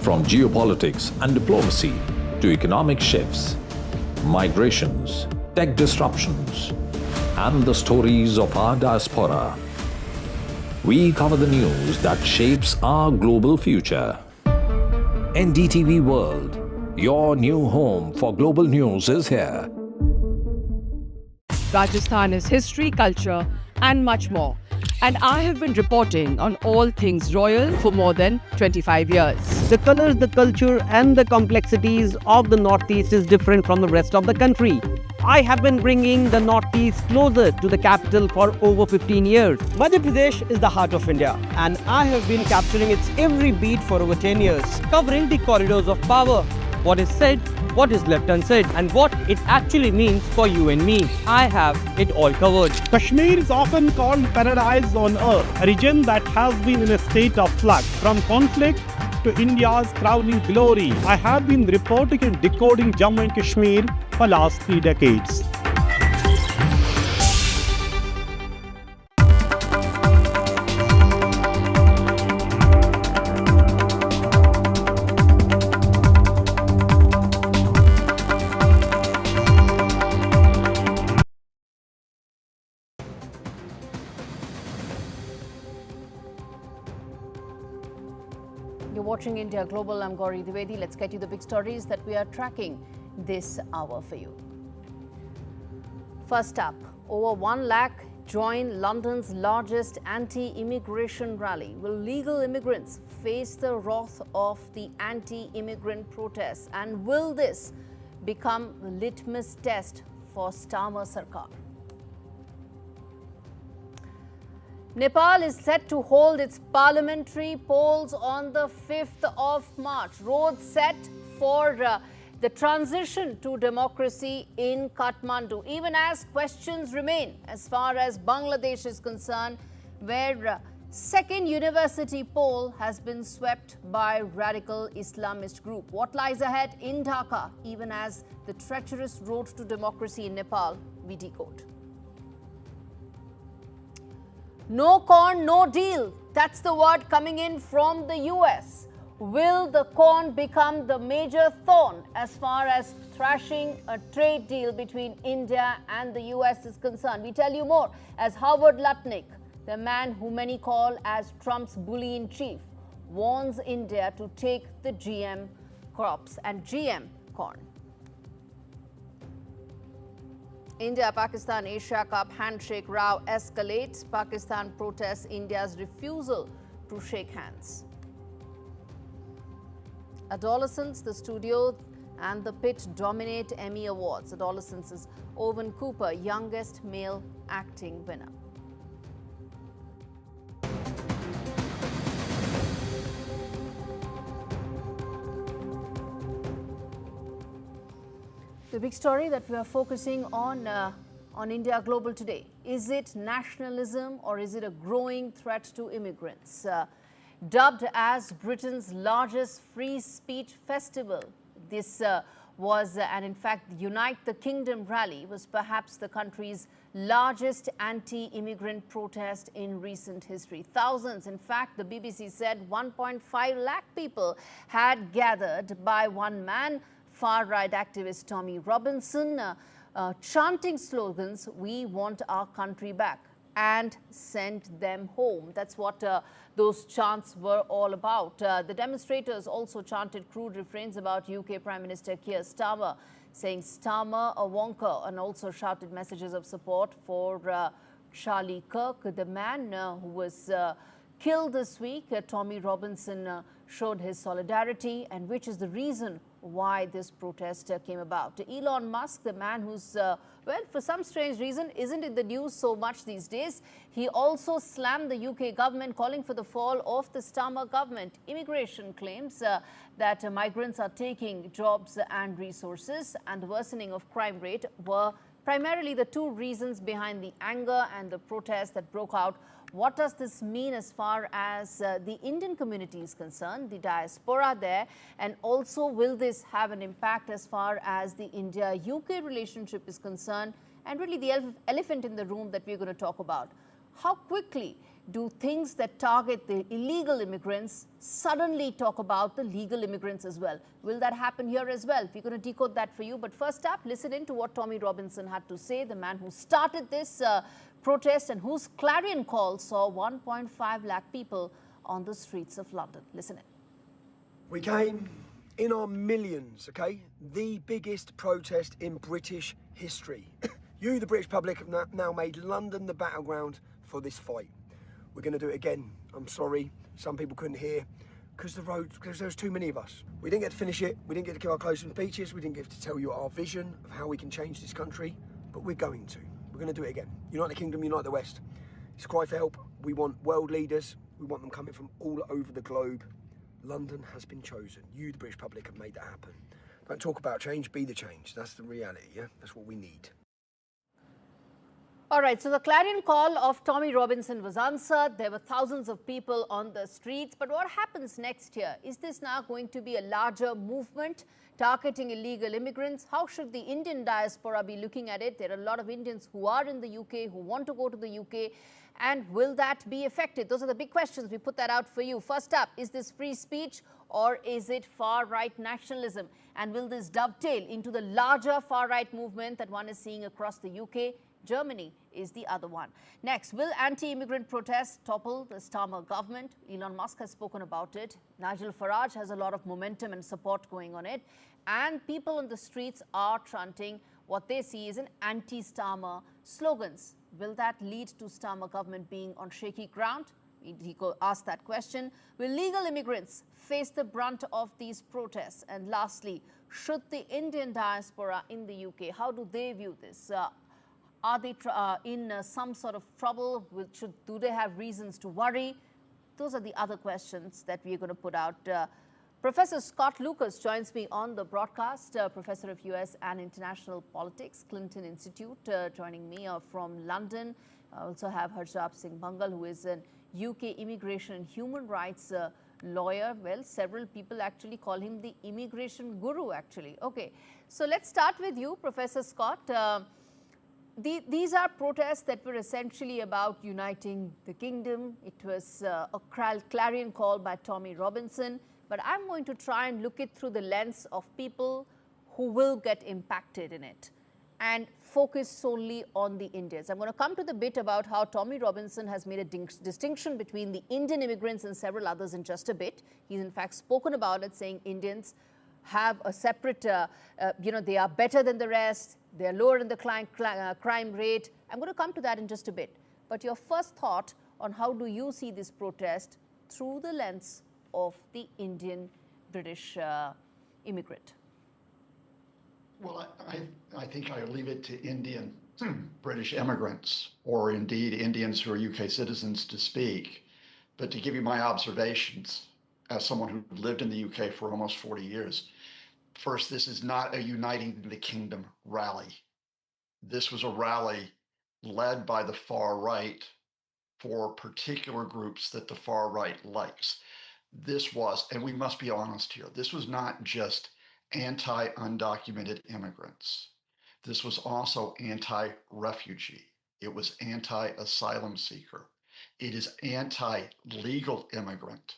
From geopolitics and diplomacy to economic shifts, migrations, tech disruptions, and the stories of our diaspora, we cover the news that shapes our global future. NDTV World, your new home for global news, is here. Rajasthan is history, culture, and much more. And I have been reporting on all things royal for more than 25 years. The colors, the culture, and the complexities of the Northeast is different from the rest of the country. I have been bringing the Northeast closer to the capital for over 15 years. Madhya Pradesh is the heart of India, and I have been capturing its every beat for over 10 years, covering the corridors of power, what is said, what is left unsaid, and what it actually means for you and me. I have it all covered. Kashmir is often called paradise on earth, a region that has been in a state of flux from conflict to India's crowning glory. I have been reporting and decoding Jammu and Kashmir for last 3 decades. You're watching India Global. I'm Gauri Dwivedi. Let's get you the big stories that we are tracking this hour for you. First up, over 1 lakh join London's largest anti-immigration rally. Will legal immigrants face the wrath of the anti-immigrant protests? And will this become the litmus test for Starmer Sarkar? Nepal is set to hold its parliamentary polls on the 5th of March. Roads set for the transition to democracy in Kathmandu, even as questions remain as far as Bangladesh is concerned, where second university poll has been swept by radical Islamist group. What lies ahead in Dhaka, even as the treacherous road to democracy in Nepal we decode. No corn, no deal. That's the word coming in from the US. Will the corn become the major thorn as far as thrashing a trade deal between India and the US is concerned? We tell you more as Howard Lutnick, the man who many call as Trump's bully in chief, warns India to take the GM crops and GM corn. India-Pakistan Asia Cup handshake row escalates. Pakistan protests India's refusal to shake hands. Adolescents, the studio and the pit dominate Emmy Awards. Adolescents is Owen Cooper, youngest male acting winner. The big story that we are focusing on India Global today. Is it nationalism or is it a growing threat to immigrants? Dubbed as Britain's largest free speech festival, this and in fact, the Unite the Kingdom rally was perhaps the country's largest anti-immigrant protest in recent history. Thousands, in fact, the BBC said 1.5 lakh people had gathered by one man, far-right activist Tommy Robinson, chanting slogans, "We want our country back," and "Send them home." That's what those chants were all about. The demonstrators also chanted crude refrains about UK Prime Minister Keir Starmer, saying "Starmer a wonker," and also shouted messages of support for Charlie Kirk, the man who was killed this week. Tommy Robinson showed his solidarity, and which is the reason why this protest came about. Elon Musk, the man who's, well, for some strange reason, isn't in the news so much these days. He also slammed the UK government, calling for the fall of the Starmer government. Immigration claims that migrants are taking jobs and resources, and the worsening of crime rate were primarily the two reasons behind the anger and the protest that broke out. What does this mean as far as the Indian community is concerned, the diaspora there, and also will this have an impact as far as the India-UK relationship is concerned, and really the elephant in the room that we're going to talk about? How quickly do things that target the illegal immigrants suddenly talk about the legal immigrants as well? Will that happen here as well? We're going to decode that for you. But first up, listen in to what Tommy Robinson had to say, the man who started this protest and whose clarion call saw 1.5 lakh people on the streets of London. Listen in. We came in our millions, okay? The biggest protest in British history. You, the British public, have now made London the battleground for this fight. We're going to do it again. I'm sorry, some people couldn't hear because there was too many of us. We didn't get to finish it. We didn't get to give our closing speeches. We didn't get to tell you our vision of how we can change this country, but we're going to. We're going to do it again. Unite the kingdom, unite the West. It's a cry for help. We want world leaders. We want them coming from all over the globe. London has been chosen. You, the British public, have made that happen. Don't talk about change, be the change. That's the reality, yeah? That's what we need. All right, so the clarion call of Tommy Robinson was answered. There were thousands of people on the streets. But what happens next here? Is this now going to be a larger movement targeting illegal immigrants? How should the Indian diaspora be looking at it? There are a lot of Indians who are in the UK, who want to go to the UK. And will that be effective? Those are the big questions. We put that out for you. First up, is this free speech or is it far-right nationalism? And will this dovetail into the larger far-right movement that one is seeing across the UK? Germany is the other one. Next, will anti-immigrant protests topple the Starmer government? Elon Musk has spoken about it. Nigel Farage has a lot of momentum and support going on it. And people on the streets are chanting what they see as an anti-Starmer slogans. Will that lead to Starmer government being on shaky ground? He asked that question. Will legal immigrants face the brunt of these protests? And lastly, should the Indian diaspora in the UK, how do they view this? Are they in some sort of trouble? Do they have reasons to worry? Those are the other questions that we're going to put out. Professor Scott Lucas joins me on the broadcast, Professor of US and International Politics, Clinton Institute, joining me from London. I also have Harjap Singh Bangal, who is an UK immigration and human rights lawyer. Well, several people actually call him the immigration guru, actually. Okay, so let's start with you, Professor Scott. These are protests that were essentially about uniting the kingdom. It was a clarion call by Tommy Robinson. But I'm going to try and look it through the lens of people who will get impacted in it and focus solely on the Indians. I'm going to come to the bit about how Tommy Robinson has made a distinction between the Indian immigrants and several others in just a bit. He's in fact spoken about it, saying Indians have a separate, they are better than the rest. They're lower in the crime rate. I'm going to come to that in just a bit. But your first thought on how do you see this protest through the lens of the Indian British immigrant? Well, I think I leave it to Indian British immigrants, or indeed Indians who are UK citizens, to speak. But to give you my observations as someone who lived in the UK for almost 40 years, first, this is not a uniting the kingdom rally. This was a rally led by the far right for particular groups that the far right likes. This was, and we must be honest here, this was not just anti-undocumented immigrants. This was also anti-refugee. It was anti-asylum seeker. It is anti-legal immigrant.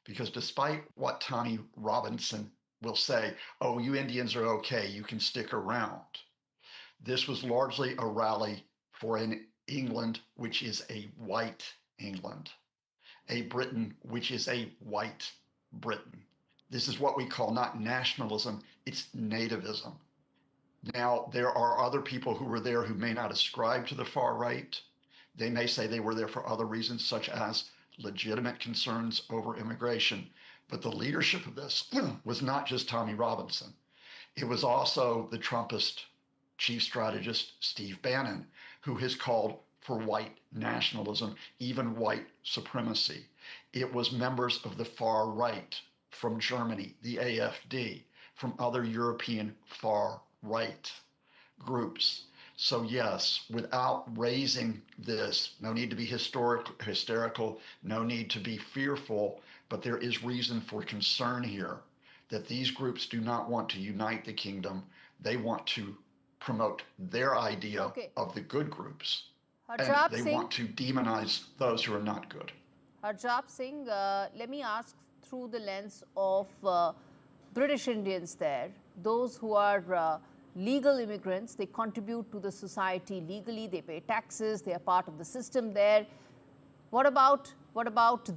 Because despite what Tommy Robinson will say, oh, you Indians are okay, you can stick around, this was largely a rally for an England which is a white England, a Britain which is a white Britain. This is what we call not nationalism, it's nativism. Now, there are other people who were there who may not ascribe to the far right. They may say they were there for other reasons, such as legitimate concerns over immigration. But the leadership of this was not just Tommy Robinson. It was also the Trumpist chief strategist, Steve Bannon, who has called for white nationalism, even white supremacy. It was members of the far right from Germany, the AfD, from other European far right groups. So yes, without raising this, no need to be hysterical, no need to be fearful, but there is reason for concern here that these groups do not want to unite the kingdom. They want to promote their idea of the good groups. Harjap they Singh, want to demonize those who are not good. Harjap Singh, let me ask through the lens of British Indians there, those who are legal immigrants, they contribute to the society legally, they pay taxes, they are part of the system there. What about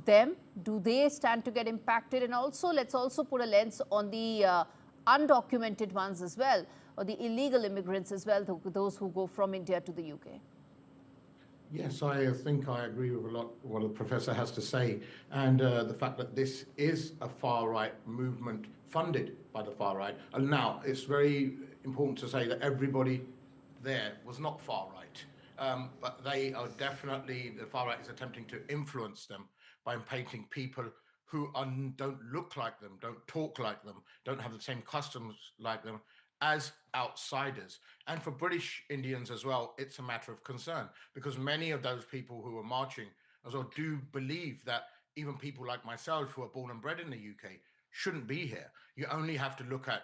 them? Do they stand to get impacted? And also, let's also put a lens on the undocumented ones as well, or the illegal immigrants as well, those who go from India to the UK. Yes, I think I agree with a lot what the professor has to say, and the fact that this is a far-right movement funded by the far-right. And now, it's very important to say that everybody there was not far-right, but they are definitely, the far-right is attempting to influence them by painting people who don't look like them, don't talk like them, don't have the same customs like them, as outsiders. And for British Indians as well, it's a matter of concern, because many of those people who are marching as well do believe that even people like myself who are born and bred in the UK shouldn't be here. You only have to look at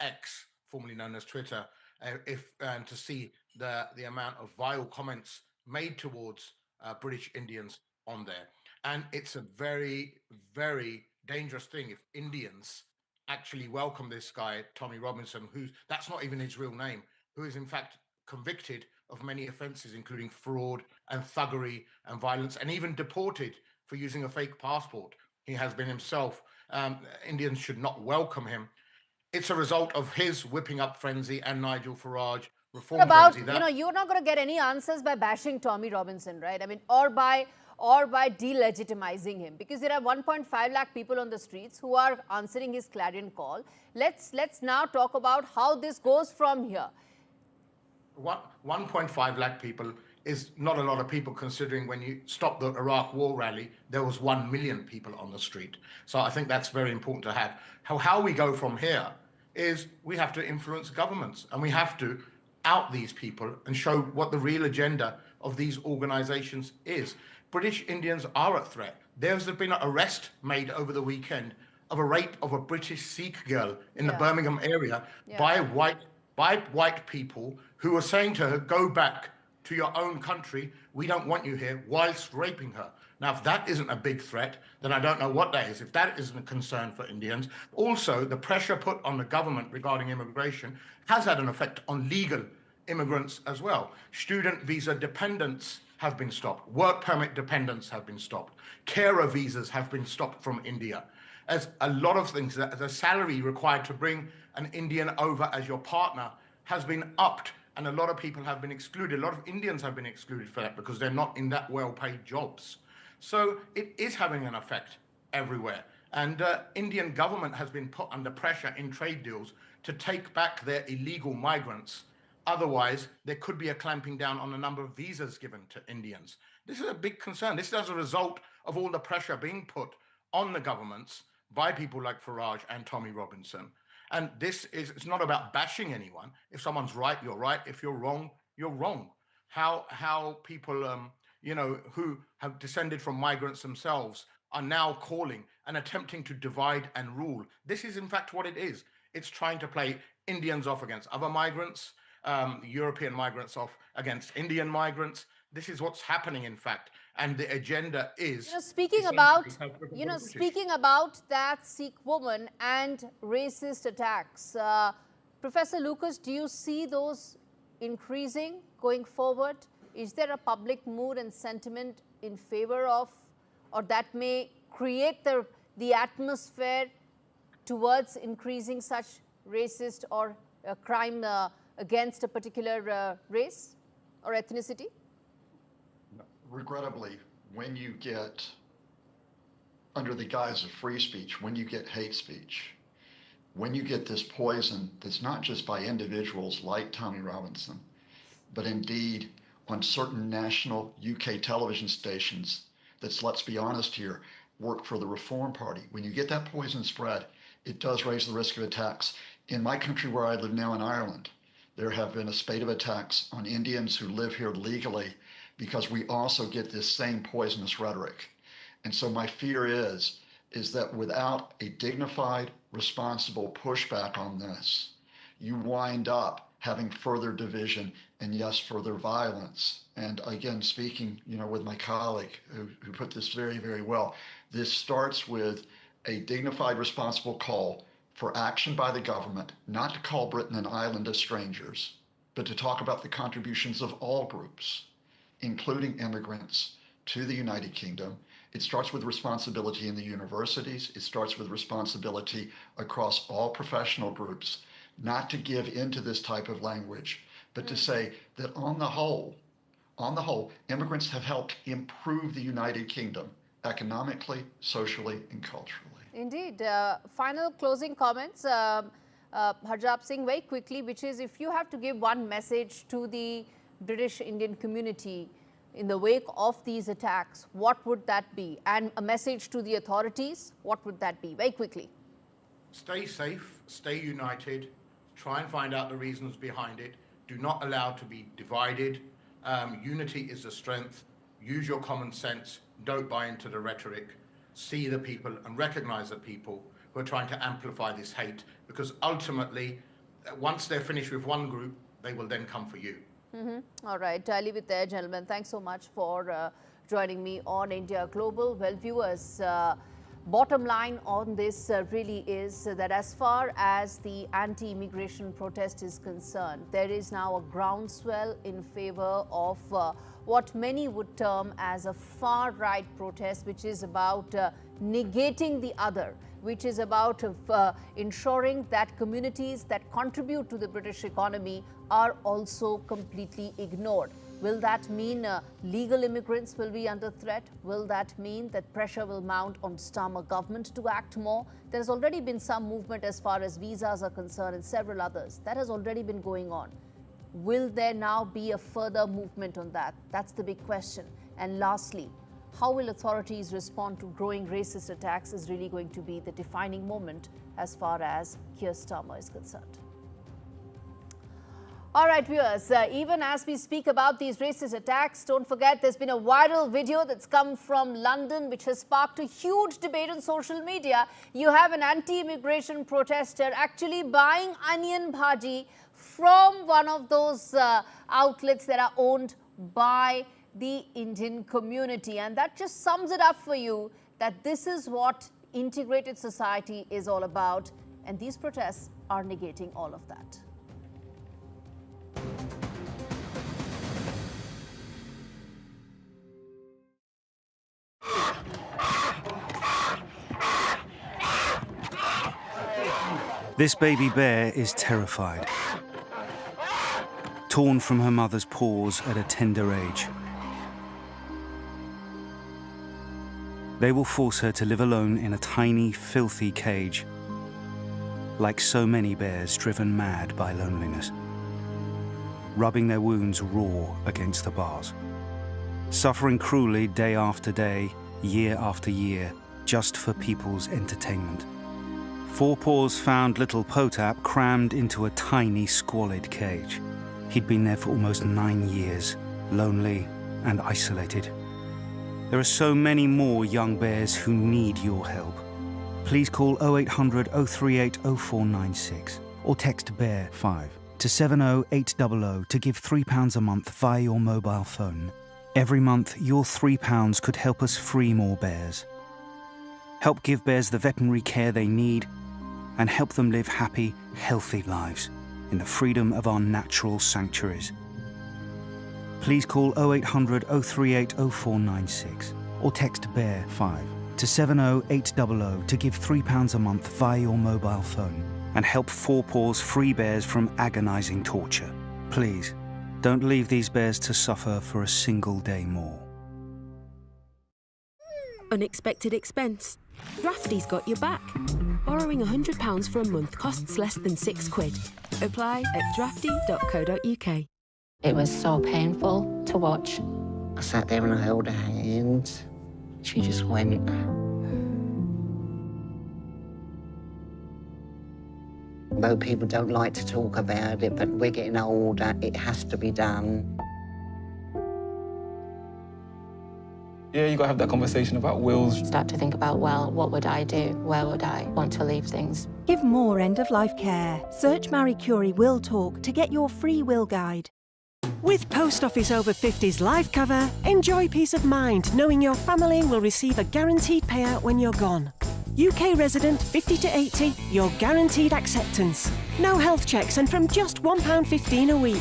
X, formerly known as Twitter, to see the amount of vile comments made towards British Indians on there. And it's a very, very dangerous thing if Indians actually welcome this guy, Tommy Robinson, that's not even his real name, who is in fact convicted of many offences, including fraud and thuggery and violence, and even deported for using a fake passport. He has been himself. Indians should not welcome him. It's a result of his whipping up frenzy and Nigel Farage reform frenzy. You're not going to get any answers by bashing Tommy Robinson, right? I mean, or by delegitimizing him, because there are 1.5 lakh people on the streets who are answering his clarion call. Let's now talk about how this goes from here. 1.5 lakh people is not a lot of people, considering when you stop the Iraq war rally, there was 1 million people on the street. So I think that's very important to have. How we go from here is we have to influence governments, and we have to out these people and show what the real agenda of these organizations is. British Indians are a threat. There's been an arrest made over the weekend of a rape of a British Sikh girl in the Birmingham area by white people who were saying to her, go back to your own country, we don't want you here, whilst raping her. Now, if that isn't a big threat, then I don't know what that is, if that isn't a concern for Indians. Also, the pressure put on the government regarding immigration has had an effect on legal immigrants as well. Student visa dependents have been stopped. Work permit dependents have been stopped. Carer visas have been stopped from India. As a lot of things, the salary required to bring an Indian over as your partner has been upped, and a lot of people have been excluded. A lot of Indians have been excluded for that because they're not in that well-paid jobs. So it is having an effect everywhere. And Indian government has been put under pressure in trade deals to take back their illegal migrants. Otherwise, there could be a clamping down on the number of visas given to Indians. This is a big concern. This is as a result of all the pressure being put on the governments by people like Farage and Tommy Robinson. And it's not about bashing anyone. If someone's right, you're right. If you're wrong, you're wrong. How people, who have descended from migrants themselves are now calling and attempting to divide and rule. This is in fact what it is. It's trying to play Indians off against other migrants, European migrants off against Indian migrants. This is what's happening, in fact, and the agenda is. Speaking about that Sikh woman and racist attacks, Professor Lucas, do you see those increasing going forward? Is there a public mood and sentiment in favor of, or that may create the atmosphere towards increasing such racist or crime against a particular race or ethnicity? Regrettably, when you get, under the guise of free speech, when you get hate speech, when you get this poison that's not just by individuals like Tommy Robinson, but indeed on certain national UK television stations that's, let's be honest here, work for the Reform Party. When you get that poison spread, it does raise the risk of attacks. In my country where I live now in Ireland, there have been a spate of attacks on Indians who live here legally because we also get this same poisonous rhetoric. And so my fear is that without a dignified, responsible pushback on this, you wind up having further division and, yes, further violence. And again, speaking, with my colleague who put this very, very well, this starts with a dignified, responsible call for action by the government, not to call Britain an island of strangers, but to talk about the contributions of all groups, including immigrants, to the United Kingdom. It starts with responsibility in the universities. It starts with responsibility across all professional groups, not to give into this type of language, but to say that on the whole, immigrants have helped improve the United Kingdom economically, socially, and culturally. Indeed. Final closing comments, Harjap Singh, very quickly, which is, if you have to give one message to the British Indian community in the wake of these attacks, what would that be? And a message to the authorities, what would that be? Very quickly. Stay safe, stay united, try and find out the reasons behind it. Do not allow to be divided. Unity is the strength. Use your common sense. Don't buy into the rhetoric. See the people and recognize the people who are trying to amplify this hate, because ultimately, once they're finished with one group, they will then come for you. All right, I'll leave it there, gentlemen. Thanks so much for joining me on India Global. Well, viewers, bottom line on this really is that as far as the anti-immigration protest is concerned, there is now a groundswell in favor of what many would term as a far-right protest, which is about negating the other, which is about ensuring that communities that contribute to the British economy are also completely ignored. Will that mean legal immigrants will be under threat? Will that mean that pressure will mount on Starmer government to act more? There's already been some movement as far as visas are concerned and several others. That has already been going on. Will there now be a further movement on that? That's the big question. And lastly, how will authorities respond to growing racist attacks is really going to be the defining moment as far as Keir Starmer is concerned. All right, viewers, even as we speak about these racist attacks, don't forget there's been a viral video that's come from London which has sparked a huge debate on social media. You have an anti-immigration protester actually buying onion bhaji from one of those outlets that are owned by the Indian community. And that just sums it up for you that this is what integrated society is all about. And these protests are negating all of that. This baby bear is terrified, torn from her mother's paws at a tender age. They will force her to live alone in a tiny, filthy cage, like so many bears driven mad by loneliness, rubbing their wounds raw against the bars, suffering cruelly day after day, year after year, just for people's entertainment. Four Paws found little Potap crammed into a tiny, squalid cage. He'd been there for almost 9 years, lonely and isolated. There are so many more young bears who need your help. Please call 0800 038 0496 or text BEAR5 to 70800 to give £3 a month via your mobile phone. Every month, your £3 could help us free more bears. Help give bears the veterinary care they need and help them live happy, healthy lives in the freedom of our natural sanctuaries. Please call 0800 038 0496 or text BEAR5 to 70800 to give £3 a month via your mobile phone and help Four Paws free bears from agonising torture. Please, don't leave these bears to suffer for a single day more. Unexpected expense? Drafty's got your back. Borrowing £100 for a month costs less than £6. Apply at drafty.co.uk. It was so painful to watch. I sat there and I held her hand. She just went. Although people don't like to talk about it, but we're getting older, it has to be done. Yeah, you got to have that conversation about wills. Start to think about, well, what would I do? Where would I want to leave things? Give more end-of-life care. Search Marie Curie Will Talk to get your free will guide. With Post Office Over 50s life cover, enjoy peace of mind knowing your family will receive a guaranteed payout when you're gone. UK resident 50 to 80, you're guaranteed acceptance. No health checks and from just £1.15 a week.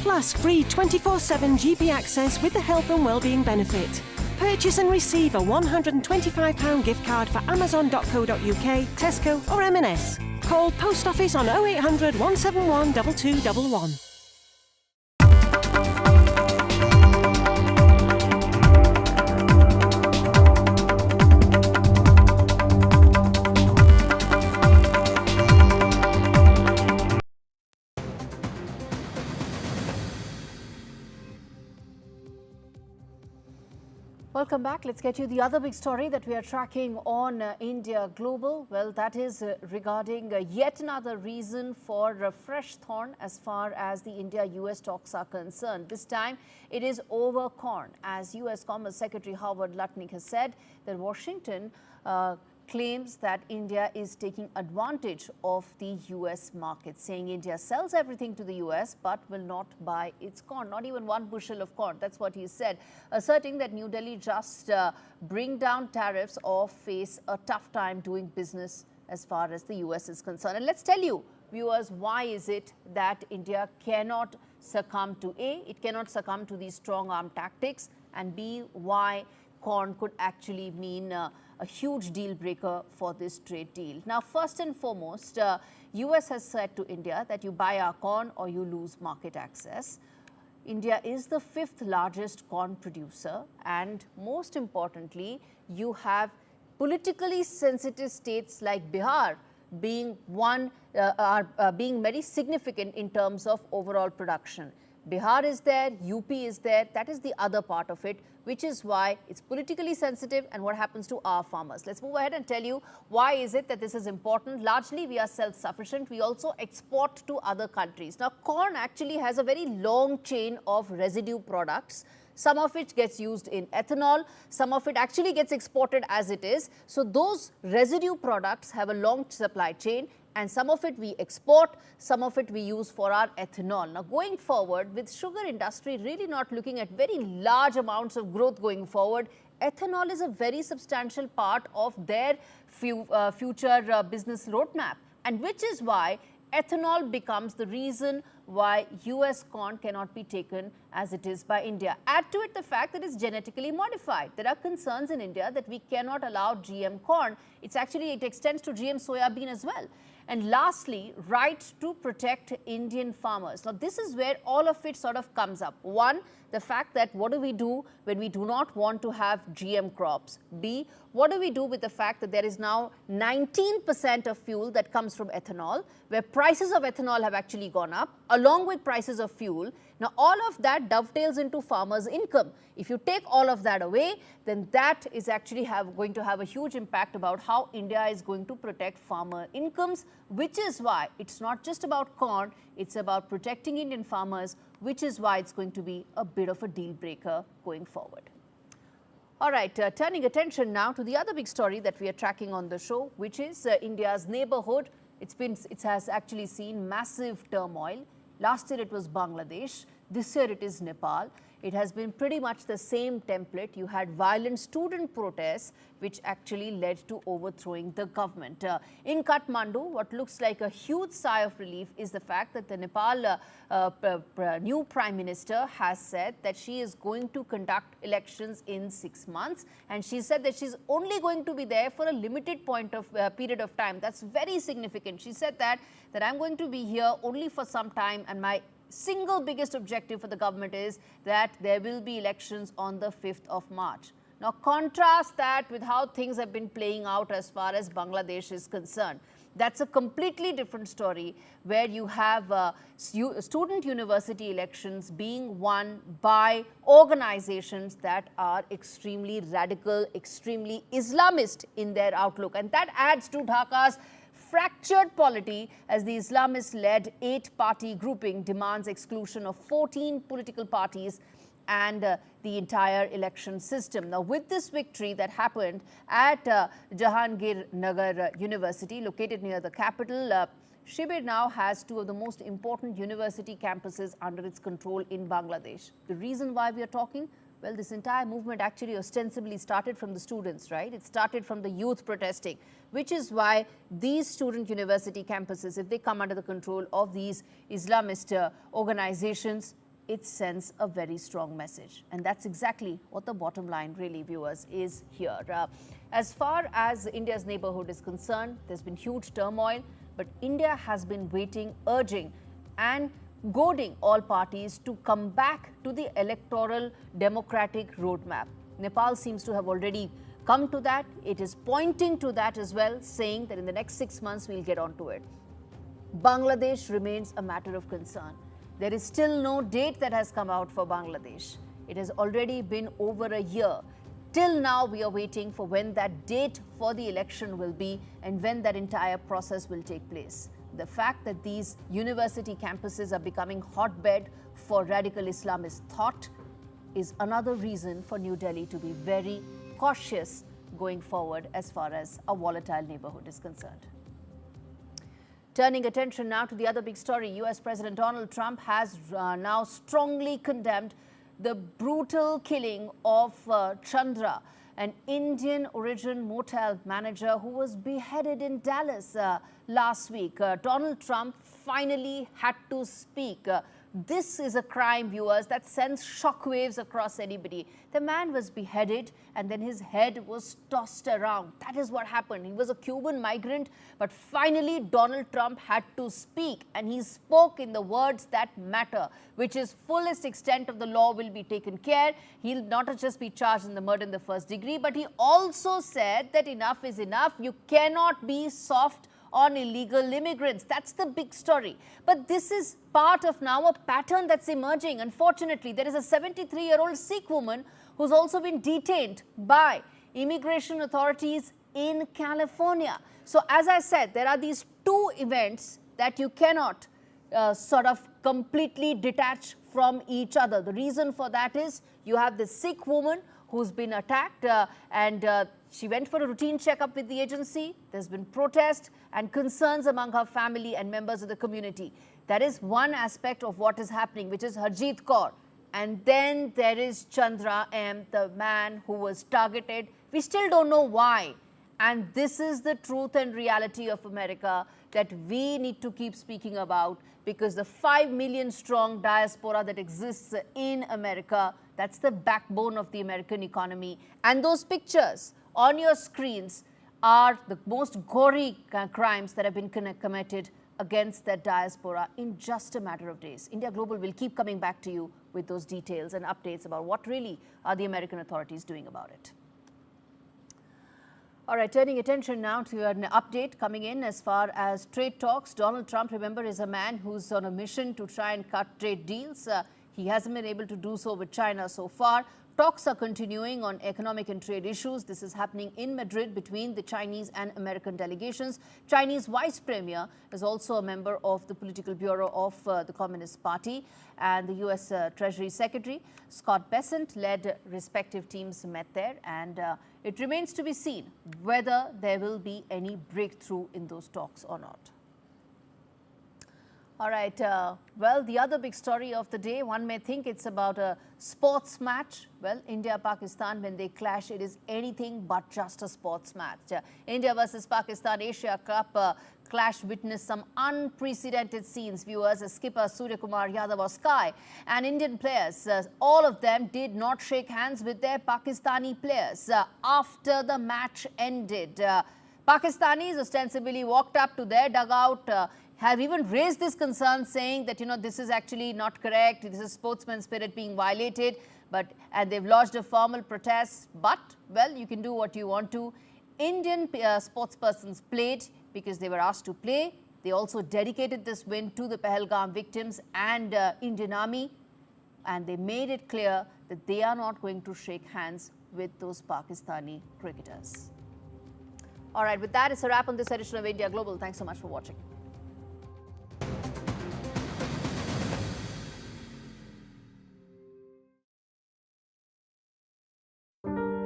Plus free 24/7 GP access with the health and wellbeing benefit. Purchase and receive a £125 gift card for amazon.co.uk, Tesco or M&S. Call Post Office on 0800 171 2211. Welcome back. Let's get you the other big story that we are tracking on India Global. Well, that is regarding yet another reason for a fresh thorn as far as the India-US talks are concerned. This time, it is over corn. As US Commerce Secretary Howard Lutnick has said that Washington claims that India is taking advantage of the US market, saying India sells everything to the US but will not buy its corn, not even 1 bushel of corn. That's what he said, asserting that New Delhi just bring down tariffs or face a tough time doing business as far as the US is concerned. And let's tell you, viewers, why is it that India cannot succumb to A, it cannot succumb to these strong arm tactics, and B, why corn could actually mean a huge deal breaker for this trade deal. Now, first and foremost, US has said to India that you buy our corn or you lose market access. India is the 5th largest corn producer, and most importantly, you have politically sensitive states like Bihar being being very significant in terms of overall production. Bihar is there, UP is there, that is the other part of it, which is why it's politically sensitive and what happens to our farmers. Let's move ahead and tell you why is it that this is important. Largely, we are self-sufficient. We also export to other countries. Now, corn actually has a very long chain of residue products. Some of it gets used in ethanol, some of it actually gets exported as it is. So those residue products have a long supply chain, and some of it we export, some of it we use for our ethanol. Now, going forward, with sugar industry really not looking at very large amounts of growth going forward, ethanol is a very substantial part of their future business roadmap, and which is why ethanol becomes the reason why US corn cannot be taken as it is by India. Add to it the fact that it's genetically modified. There are concerns in India that we cannot allow GM corn. It extends to GM soya bean as well. And lastly, right to protect Indian farmers. Now, this is where all of it sort of comes up. One, the fact that what do we do when we do not want to have GM crops? B, what do we do with the fact that there is now 19% of fuel that comes from ethanol, where prices of ethanol have actually gone up, along with prices of fuel. Now, all of that dovetails into farmers' income. If you take all of that away, then that is actually going to have a huge impact about how India is going to protect farmer incomes, which is why it's not just about corn, it's about protecting Indian farmers, which is why it's going to be a bit of a deal breaker going forward. All right, turning attention now to the other big story that we are tracking on the show, which is India's neighborhood. It has actually seen massive turmoil. Last year it was Bangladesh. This year it is Nepal. It has been pretty much the same template. You had violent student protests, which actually led to overthrowing the government. In Kathmandu, what looks like a huge sigh of relief is the fact that the Nepal new Prime Minister has said that she is going to conduct elections in 6 months. And she said that she's only going to be there for a limited period of time. That's very significant. She said that I'm going to be here only for some time, and my single biggest objective for the government is that there will be elections on the 5th of March. Now, contrast that with how things have been playing out as far as Bangladesh is concerned. That's a completely different story, where you have student university elections being won by organizations that are extremely radical, extremely Islamist in their outlook. And that adds to Dhaka's fractured polity as the Islamist-led 8-party grouping demands exclusion of 14 political parties and the entire election system. Now, with this victory that happened at Jahangir Nagar University, located near the capital, Shibir now has two of the most important university campuses under its control in Bangladesh. The reason why we are talking? Well, this entire movement actually ostensibly started from the students, right? It started from the youth protesting, which is why these student university campuses, if they come under the control of these Islamist organizations, it sends a very strong message. And that's exactly what the bottom line really, viewers, is here. As far as India's neighborhood is concerned, there's been huge turmoil, but India has been waiting, urging and goading all parties to come back to the electoral democratic roadmap. Nepal seems to have already come to that. It is pointing to that as well, saying that in the next 6 months we'll get onto it. Bangladesh remains a matter of concern. There is still no date that has come out for Bangladesh. It has already been over a year. Till now, we are waiting for when that date for the election will be and when that entire process will take place. The fact that these university campuses are becoming hotbed for radical Islamist thought is another reason for New Delhi to be very cautious going forward as far as a volatile neighborhood is concerned. Turning attention now to the other big story, US President Donald Trump has now strongly condemned the brutal killing of Chandra, an Indian origin motel manager who was beheaded in Dallas last week. Donald Trump finally had to speak. This is a crime, viewers, that sends shockwaves across anybody. The man was beheaded and then his head was tossed around. That is what happened. He was a Cuban migrant, but finally Donald Trump had to speak, and he spoke in the words that matter, which is fullest extent of the law will be taken care. He'll not just be charged in the murder in the first degree, but he also said that enough is enough. You cannot be soft on illegal immigrants. That's the big story. But this is part of now a pattern that's emerging. Unfortunately, there is a 73-year-old Sikh woman who's also been detained by immigration authorities in California. So as I said, there are these two events that you cannot sort of completely detach from each other. The reason for that is you have the Sikh woman who's been attacked and she went for a routine checkup with the agency. There's been protest and concerns among her family and members of the community. That is one aspect of what is happening, which is Harjeet Kaur. And then there is Chandra M., the man who was targeted. We still don't know why. And this is the truth and reality of America that we need to keep speaking about, because the 5 million strong diaspora that exists in America, that's the backbone of the American economy. And those pictures on your screens are the most gory crimes that have been committed against that diaspora in just a matter of days. India Global will keep coming back to you with those details and updates about what really are the American authorities doing about it. All right, turning attention now to an update coming in as far as trade talks. Donald Trump, remember, is a man who's on a mission to try and cut trade deals. He hasn't been able to do so with China so far. Talks are continuing on economic and trade issues. This is happening in Madrid between the Chinese and American delegations. Chinese Vice Premier is also a member of the Political Bureau of the Communist Party. And the US Treasury Secretary, Scott Bessent, led respective teams met there. And it remains to be seen whether there will be any breakthrough in those talks or not. All right, well, the other big story of the day, one may think it's about a sports match. Well, India-Pakistan, when they clash, it is anything but just a sports match. India versus Pakistan Asia Cup clash witnessed some unprecedented scenes, viewers, as skipper Surya Kumar Yadav of Sky and Indian players, all of them did not shake hands with their Pakistani players after the match ended. Pakistanis ostensibly walked up to their dugout, have even raised this concern, saying that, this is actually not correct, this is sportsman spirit being violated, and they've lodged a formal protest. But, well, you can do what you want to. Indian sportspersons played because they were asked to play. They also dedicated this win to the Pahalgam victims and Indian Army, and they made it clear that they are not going to shake hands with those Pakistani cricketers. All right, with that, it's a wrap on this edition of India Global. Thanks so much for watching.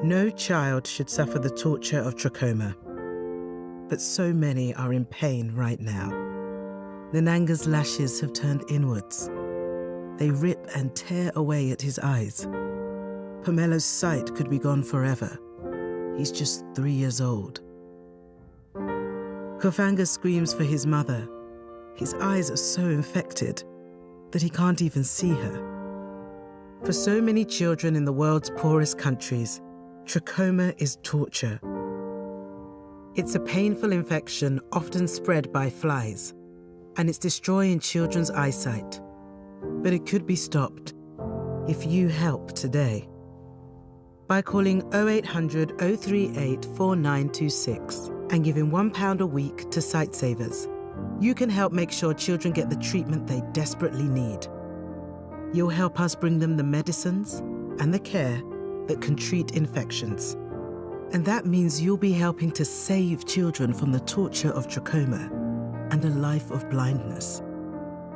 No child should suffer the torture of trachoma, but so many are in pain right now. Nananga's lashes have turned inwards. They rip and tear away at his eyes. Pomelo's sight could be gone forever. He's just 3 years old. Kofanga screams for his mother. His eyes are so infected that he can't even see her. For so many children in the world's poorest countries, trachoma is torture. It's a painful infection often spread by flies, and it's destroying children's eyesight. But it could be stopped if you help today. By calling 0800 038 4926 and giving £1 a week to Sightsavers, you can help make sure children get the treatment they desperately need. You'll help us bring them the medicines and the care that can treat infections. And that means you'll be helping to save children from the torture of trachoma and a life of blindness.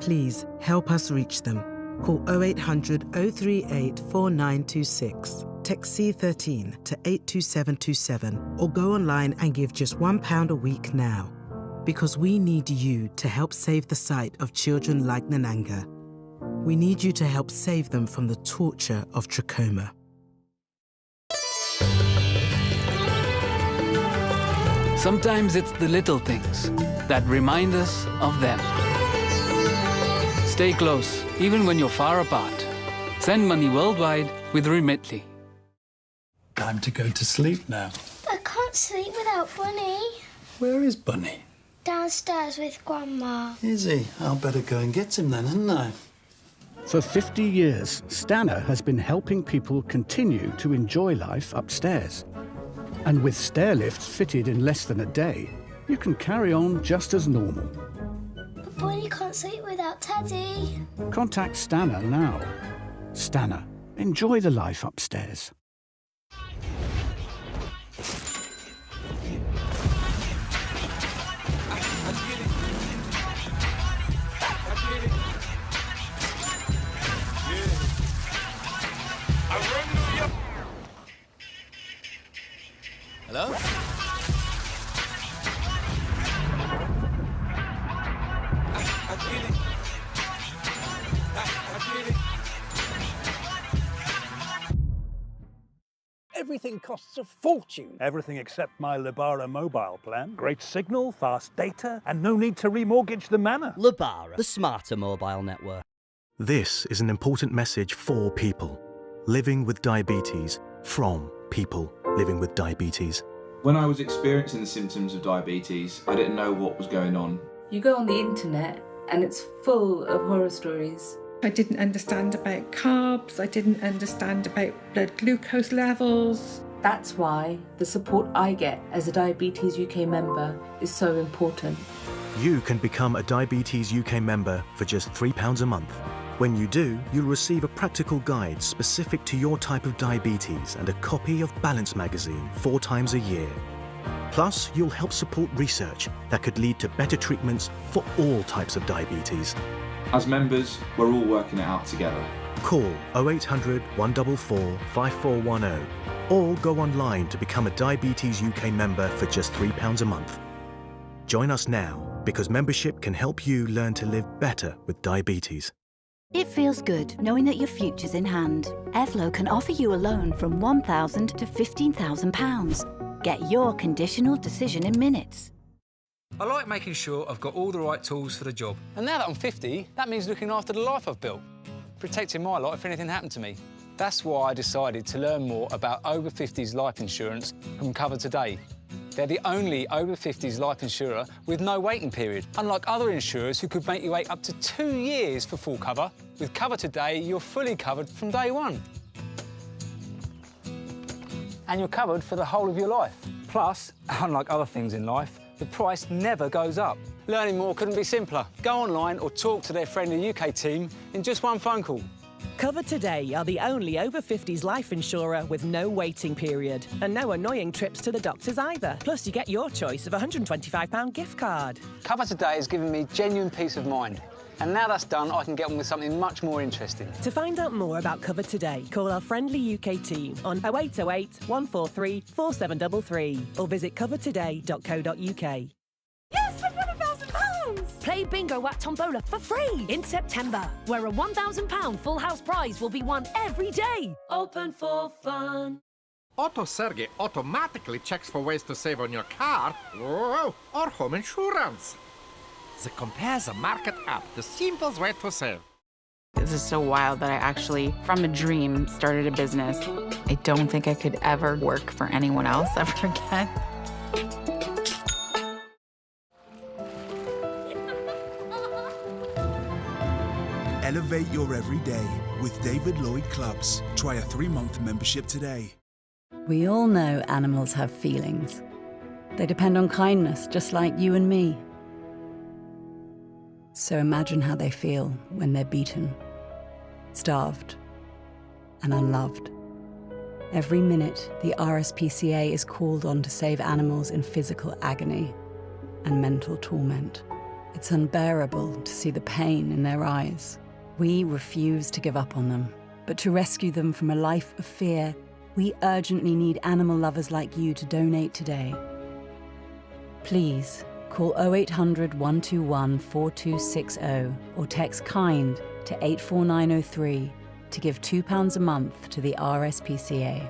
Please help us reach them. Call 0800 038 4926. Text C13 to 82727 or go online and give just £1 a week now. Because we need you to help save the sight of children like Nananga. We need you to help save them from the torture of trachoma. Sometimes it's the little things that remind us of them. Stay close, even when you're far apart. Send money worldwide with Remitly. Time to go to sleep now. I can't sleep without Bunny. Where is Bunny? Downstairs with Grandma. Is he? I'll better go and get him then, hadn't I? For 50 years, Stana has been helping people continue to enjoy life upstairs. And with stair lifts fitted in less than a day, you can carry on just as normal. But Bunny can't sleep without Teddy. Contact Stana now. Stana, enjoy the life upstairs. Hello? Everything costs a fortune. Everything except my Libara mobile plan. Great signal, fast data, and no need to remortgage the manor. Libara, the smarter mobile network. This is an important message for people living with diabetes from people living with diabetes. When I was experiencing the symptoms of diabetes, I didn't know what was going on. You go on the internet and it's full of horror stories. I didn't understand about carbs, I didn't understand about blood glucose levels. That's why the support I get as a Diabetes UK member is so important. You can become a Diabetes UK member for just £3 a month. When you do, you'll receive a practical guide specific to your type of diabetes and a copy of Balance magazine 4 times a year. Plus, you'll help support research that could lead to better treatments for all types of diabetes. As members, we're all working it out together. Call 0800 144 5410 or go online to become a Diabetes UK member for just £3 a month. Join us now because membership can help you learn to live better with diabetes. It feels good knowing that your future's in hand. Evlo can offer you a loan from £1,000 to £15,000. Get your conditional decision in minutes. I like making sure I've got all the right tools for the job. And now that I'm 50, that means looking after the life I've built, protecting my lot if anything happened to me. That's why I decided to learn more about over 50s life insurance from Cover Today. They're the only over 50s life insurer with no waiting period, unlike other insurers who could make you wait up to 2 years for full cover. With Cover Today, you're fully covered from day one. And you're covered for the whole of your life. Plus, unlike other things in life, the price never goes up. Learning more couldn't be simpler. Go online or talk to their friendly UK team in just one phone call. Cover Today are the only over 50s life insurer with no waiting period and no annoying trips to the doctors either. Plus, you get your choice of a £125 gift card. Cover Today has given me genuine peace of mind. And now that's done, I can get on with something much more interesting. To find out more about Cover Today, call our friendly UK team on 0808 143 4733 or visit covertoday.co.uk. Yes, I've won £1,000! Play bingo at Tombola for free in September, where a £1,000 full house prize will be won every day. Open for fun. Auto Sergey automatically checks for ways to save on your car or home insurance. They compare the market app, the simplest way to save. This is so wild that I actually, from a dream, started a business. I don't think I could ever work for anyone else ever again. Elevate your everyday with David Lloyd Clubs. Try a 3-month membership today. We all know animals have feelings. They depend on kindness, just like you and me. So imagine how they feel when they're beaten, starved, and unloved. Every minute, the RSPCA is called on to save animals in physical agony and mental torment. It's unbearable to see the pain in their eyes. We refuse to give up on them, but to rescue them from a life of fear, we urgently need animal lovers like you to donate today. Please call 0800 121 4260 or text KIND to 84903 to give £2 a month to the RSPCA.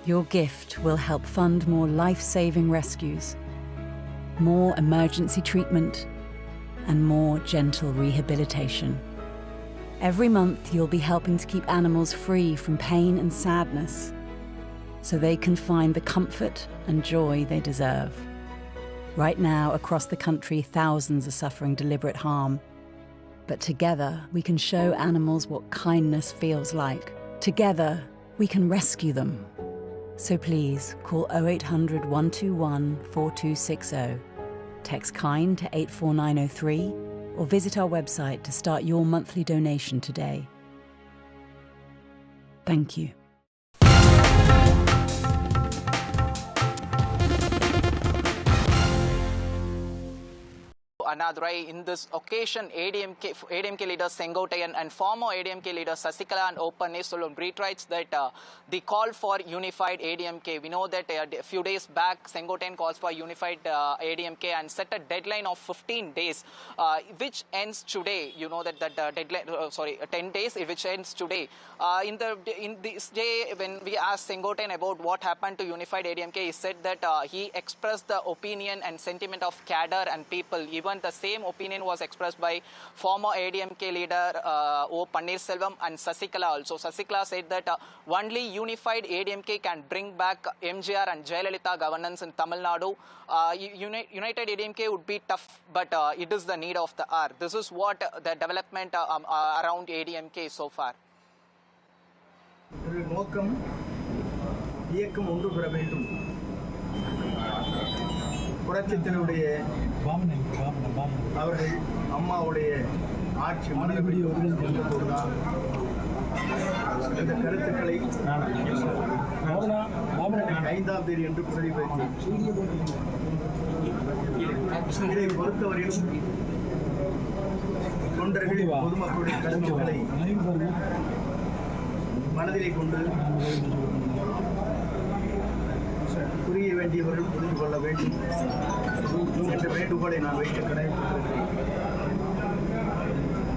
Your gift will help fund more life-saving rescues, more emergency treatment, and more gentle rehabilitation. Every month, you'll be helping to keep animals free from pain and sadness, so they can find the comfort and joy they deserve. Right now, across the country, thousands are suffering deliberate harm. But together, we can show animals what kindness feels like. Together, we can rescue them. So please, call 0800 121 4260, text KIND to 84903, or visit our website to start your monthly donation today. Thank you. Another in this occasion, ADMK leader Sengotayan and former ADMK leader Sasikala and Opanneerselvam reiterates that the call for unified ADMK. We know that a few days back, Sengotayan calls for unified ADMK and set a deadline of 15 days, which ends today. You know that deadline, 10 days, which ends today. In this day, when we asked Sengotayan about what happened to unified ADMK, he said that he expressed the opinion and sentiment of cadre and people. Even the same opinion was expressed by former ADMK leader O. Panneerselvam and Sasikala also. Sasikala said that only unified ADMK can bring back MGR and Jayalalitha governance in Tamil Nadu. United ADMK would be tough, but it is the need of the hour. This is what the development around ADMK so far. நோக்கம் இயக்கம் ஒன்று பெற வேண்டும். புரட்சித்தினுடைய அவர்கள் அம்மாவுடைய ஆட்சி மனதில் வந்தபோதுதான் இந்த கருத்துக்களை 5ஆம் தேதி என்று பதிவைத்தேன். இதை பொறுத்தவரையிலும் தொண்டர்கள் பொதுமக்களுடைய கருத்துக்களை மனதிலே கொண்டு புரிய வேண்டியவர்கள் புரிந்து கொள்ள வேண்டும் என்ற வேண்டுகோளை நான் வைக்க கடைபிடிக்கிறேன்.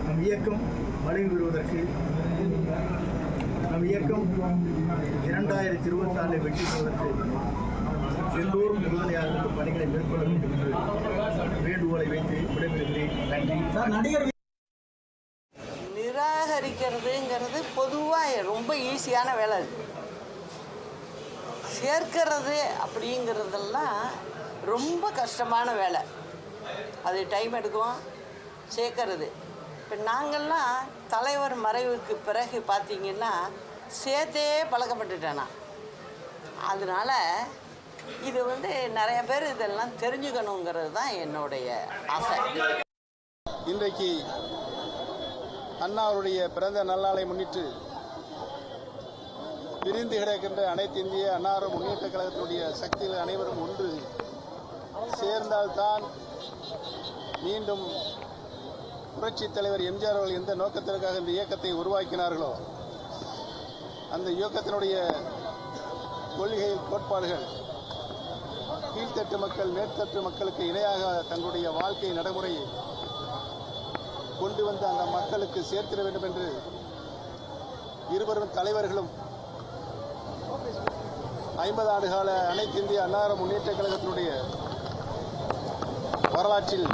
நம் இயக்கம் வலிமை பெறுவதற்கு நம் இயக்கம் 2024 வெற்றி பெறுவதற்கு எல்லோரும் உறுதுணையாக பணிகளை மேற்கொள்ள வேண்டும் என்று வேண்டுகோளை வைத்து விடைபெறுகிறேன். நன்றி. நிராகரிக்கிறதுங்கிறது பொதுவாக ரொம்ப ஈஸியான வேலை. சேர்க்கிறது அப்படிங்கிறதெல்லாம் ரொம்ப கஷ்டமான வேலை. அது டைம் எடுக்கும் சேர்க்கறது. இப்போ நாங்கள்லாம் தலைவர் மறைவுக்கு பிறகு பார்த்திங்கன்னா சேர்த்தே பழக்கப்பட்டுட்டேன் நான். அதனால் இது நிறைய பேர் இதெல்லாம் தெரிஞ்சுக்கணுங்கிறது தான் என்னுடைய ஆசை. இன்றைக்கு அண்ணாவுடைய பிறந்த நல்நாளை முன்னிட்டு பிரிந்து கிடக்கின்ற அனைத்து இந்திய அன்னார முன்னேற்ற கழகத்தினுடைய சக்திகள் அனைவரும் ஒன்று சேர்ந்தால்தான் மீண்டும் புரட்சித் தலைவர் எம்ஜிஆர் அவர்கள் எந்த நோக்கத்திற்காக இந்த இயக்கத்தை உருவாக்கினார்களோ அந்த இயக்கத்தினுடைய கொள்கைகள் கோட்பாடுகள் கீழ்த்தட்டு மக்கள் மேற்தட்டு மக்களுக்கு இணையாக தங்களுடைய வாழ்க்கை நடைமுறையை கொண்டு வந்து அந்த மக்களுக்கு சேர்த்திட வேண்டும் என்று இருவரும் தலைவர்களும் 50 ஆண்டுகால அனைத்து இந்திய அண்ணா முன்னேற்ற கழகத்தினுடைய வரலாற்றில்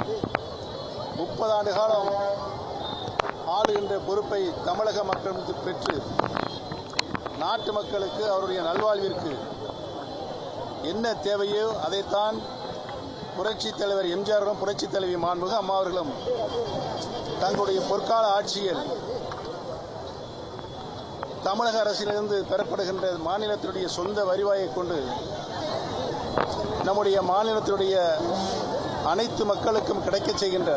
30 ஆண்டு காலம் ஆளுகின்ற பொறுப்பை தமிழக மக்கள் பெற்று நாட்டு மக்களுக்கு அவருடைய நல்வாழ்விற்கு என்ன தேவையோ அதைத்தான் புரட்சித் தலைவர் எம்ஜிஆரும் புரட்சித் தலைவி மாண்புமிகு அம்மா அவர்களும் தங்களுடைய பொற்கால ஆட்சியில் தமிழக அரசிலிருந்து பெறப்படுகின்ற மாநிலத்தினுடைய சொந்த வருவாயை கொண்டு நம்முடைய மாநிலத்தினுடைய அனைத்து மக்களுக்கும் கிடைக்கச் செய்கின்ற